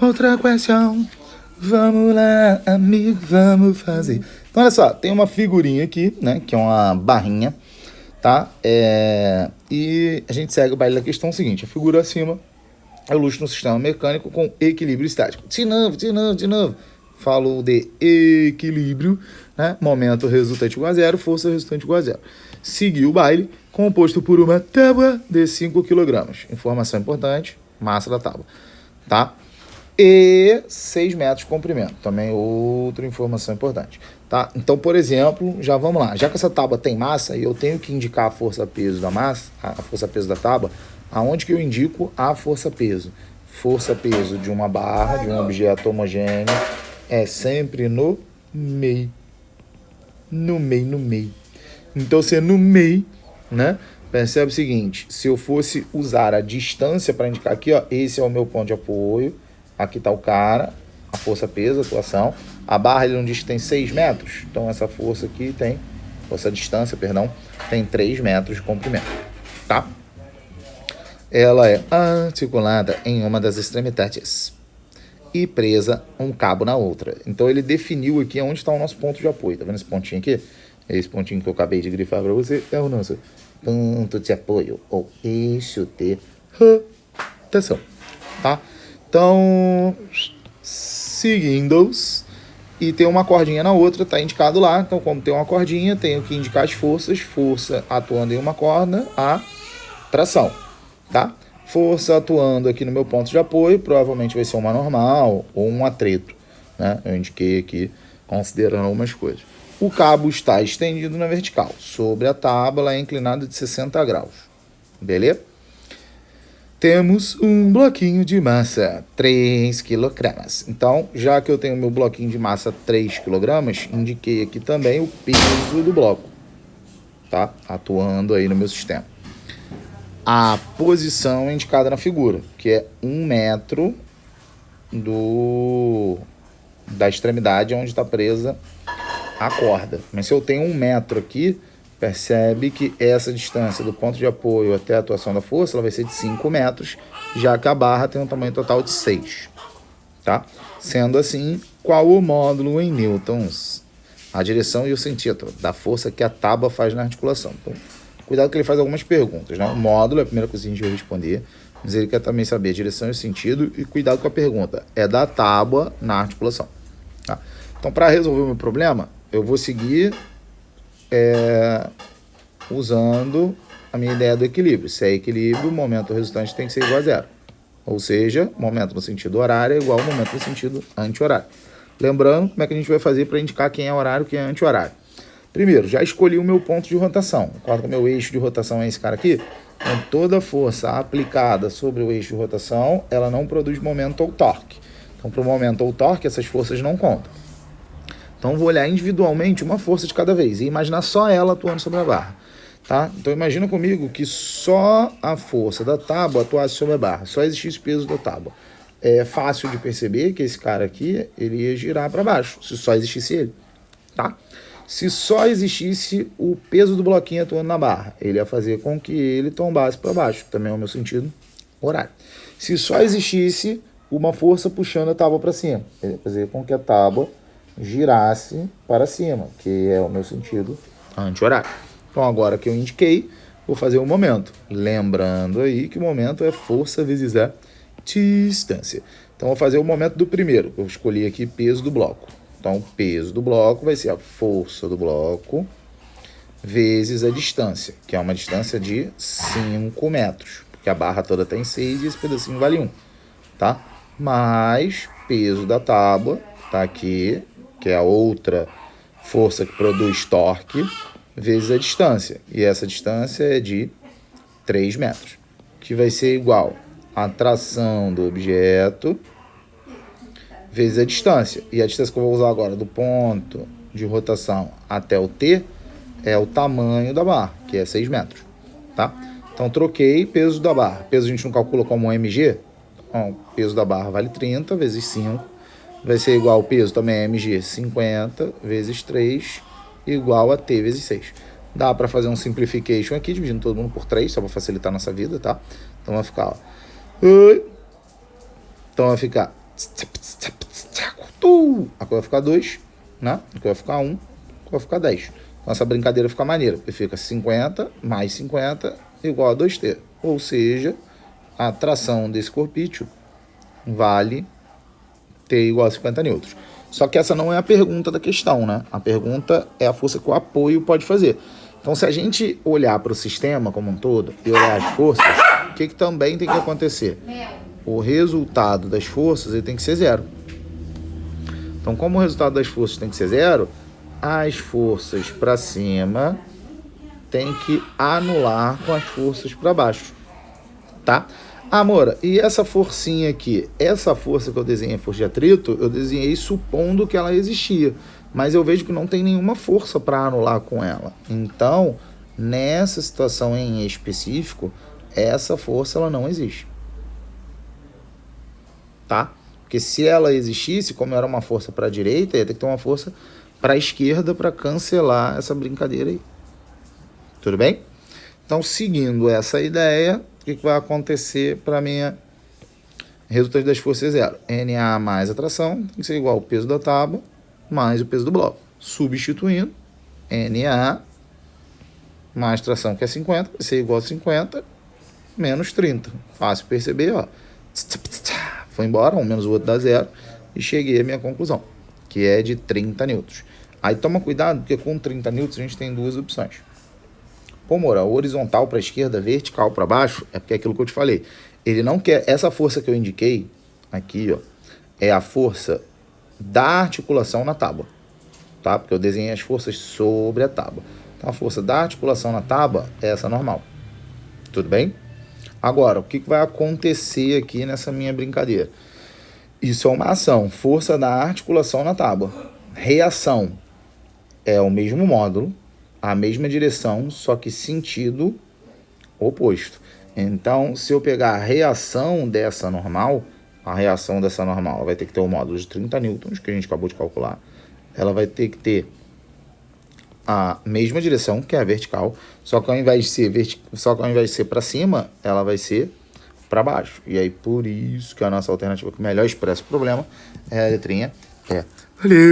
outra questão. Vamos lá, amigo, vamos fazer. Então, olha só, tem uma figurinha aqui, né? Que é uma barrinha, tá? E a gente segue o baile da questão seguinte. A figura acima é o luxo no sistema mecânico com equilíbrio estático. De novo. Falou de equilíbrio, né? Momento resultante igual a zero, força resultante igual a zero. Seguiu o baile, composto por uma tábua de 5 kg. Informação importante, massa da tábua, tá? E 6 metros de comprimento, também outra informação importante, tá? Então, por exemplo, já vamos lá. Já que essa tábua tem massa e eu tenho que indicar a força-peso da massa, a força-peso da tábua, aonde que eu indico a força-peso? Força-peso de uma barra, de um objeto homogêneo, é sempre no meio. No meio. Então, se é no meio, né? Percebe o seguinte, se eu fosse usar a distância para indicar aqui, ó, esse é o meu ponto de apoio, aqui está o cara, a força-peso, a atuação, a barra ele não diz que tem 6 metros, então essa força aqui tem, essa distância, perdão, tem 3 metros de comprimento, tá? Ela é articulada em uma das extremidades e presa um cabo na outra. Então ele definiu aqui onde está o nosso ponto de apoio. Tá vendo esse pontinho aqui? Esse pontinho que eu acabei de grifar para você é o nosso ponto de apoio ou eixo de rotação, tá? Então, seguindo-os, e tem uma cordinha na outra, tá indicado lá. Então, como tem uma cordinha, tenho que indicar as forças. Força atuando em uma corda, a tração, tá? Força atuando aqui no meu ponto de apoio, provavelmente vai ser uma normal ou um atrito, né? Eu indiquei aqui, considerando algumas coisas. O cabo está estendido na vertical, sobre a tábua, ela é inclinada de 60 graus, beleza? Temos um bloquinho de massa, 3 kg. Então, já que eu tenho meu bloquinho de massa 3 kg, indiquei aqui também o peso do bloco, tá? Atuando aí no meu sistema. A posição é indicada na figura, que é 1 metro da extremidade onde está presa a corda. Mas se eu tenho 1 metro aqui, percebe que essa distância do ponto de apoio até a atuação da força ela vai ser de 5 metros, já que a barra tem um tamanho total de 6. Tá? Sendo assim, qual o módulo em newtons? A direção e o sentido da força que a tábua faz na articulação. Então, cuidado que ele faz algumas perguntas, né? O módulo é a primeira coisa que a gente vai responder, mas ele quer também saber a direção e o sentido, e cuidado com a pergunta, é da tábua na articulação. Tá? Então, para resolver o meu problema, eu vou seguir usando a minha ideia do equilíbrio. Se é equilíbrio, o momento resultante tem que ser igual a zero. Ou seja, momento no sentido horário é igual ao momento no sentido anti-horário. Lembrando, como é que a gente vai fazer para indicar quem é horário e quem é anti-horário. Primeiro, já escolhi o meu ponto de rotação. Qual que é o meu eixo de rotação? É esse cara aqui. Então, toda força aplicada sobre o eixo de rotação, ela não produz momento ou torque. Então, para o momento ou torque, essas forças não contam. Então, vou olhar individualmente uma força de cada vez e imaginar só ela atuando sobre a barra. Tá? Então, imagina comigo que só a força da tábua atuasse sobre a barra, só existisse o peso da tábua. É fácil de perceber que esse cara aqui, ele ia girar para baixo, se só existisse ele. Tá? Se só existisse o peso do bloquinho atuando na barra, ele ia fazer com que ele tombasse para baixo, também é o meu sentido horário. Se só existisse uma força puxando a tábua para cima, ele ia fazer com que a tábua girasse para cima, que é o meu sentido anti-horário. Então, agora que eu indiquei, vou fazer o momento. Lembrando aí que o momento é força vezes a distância. Então, vou fazer o momento do primeiro. Eu escolhi aqui peso do bloco. Então, o peso do bloco vai ser a força do bloco vezes a distância, que é uma distância de 5 metros. Porque a barra toda tem 6 e esse pedacinho vale 1. Tá? Mais peso da tábua, tá aqui, que é a outra força que produz torque, vezes a distância. E essa distância é de 3 metros, que vai ser igual à tração do objeto vezes a distância. E a distância que eu vou usar agora do ponto de rotação até o T é o tamanho da barra, que é 6 metros. Tá? Então, troquei peso da barra. Peso a gente não calcula como um mg. Então, peso da barra vale 30 vezes 5. Vai ser igual ao peso também é mg 50 vezes 3 igual a T vezes 6. Dá para fazer um simplification aqui, dividindo todo mundo por 3, só para facilitar a nossa vida, tá? Então vai ficar, ó. Então vai ficar A cor vai ficar 2, né? A cor vai ficar 1, a cor vai ficar 10. Então essa brincadeira fica maneira, porque fica 50 mais 50 igual a 2t. Ou seja, a tração desse corpício vale T igual a 50 newtons. Só que essa não é a pergunta da questão, né? A pergunta é a força que o apoio pode fazer. Então, se a gente olhar para o sistema como um todo e olhar as forças, o que também tem que acontecer? O resultado das forças ele tem que ser zero. Então, como o resultado das forças tem que ser zero, as forças para cima tem que anular com as forças para baixo, tá? Amora, e essa forcinha aqui, essa força que eu desenhei, força de atrito, eu desenhei supondo que ela existia, mas eu vejo que não tem nenhuma força para anular com ela. Então, nessa situação em específico, essa força ela não existe, tá? Porque se ela existisse, como era uma força para a direita, ia ter que ter uma força para a esquerda para cancelar essa brincadeira aí. Tudo bem? Então, seguindo essa ideia, o que vai acontecer para a minha resultado das forças zero? NA mais a tração tem que ser igual ao peso da tábua mais o peso do bloco. Substituindo, NA mais tração, que é 50, vai ser igual a 50 menos 30. Fácil perceber, ó. Foi embora, um menos o outro dá zero. E cheguei à minha conclusão, que é de 30 newtons. Aí toma cuidado, porque com 30 newtons a gente tem duas opções. Pô, Moura, horizontal para a esquerda, vertical para baixo, é porque é aquilo que eu te falei. Ele não quer... Essa força que eu indiquei aqui, ó, é a força da articulação na tábua, tá? Porque eu desenhei as forças sobre a tábua. Então, a força da articulação na tábua é essa normal. Tudo bem? Agora, o que vai acontecer aqui nessa minha brincadeira? Isso é uma ação. Força da articulação na tábua. Reação é o mesmo módulo, a mesma direção, só que sentido oposto. Então, se eu pegar a reação dessa normal, ela vai ter que ter o módulo de 30 newtons, que a gente acabou de calcular. Ela vai ter que ter a mesma direção, que é a vertical, só que ao invés de ser para cima, ela vai ser para baixo. E aí, por isso que a nossa alternativa que melhor expressa o problema é a letrinha E. Valeu!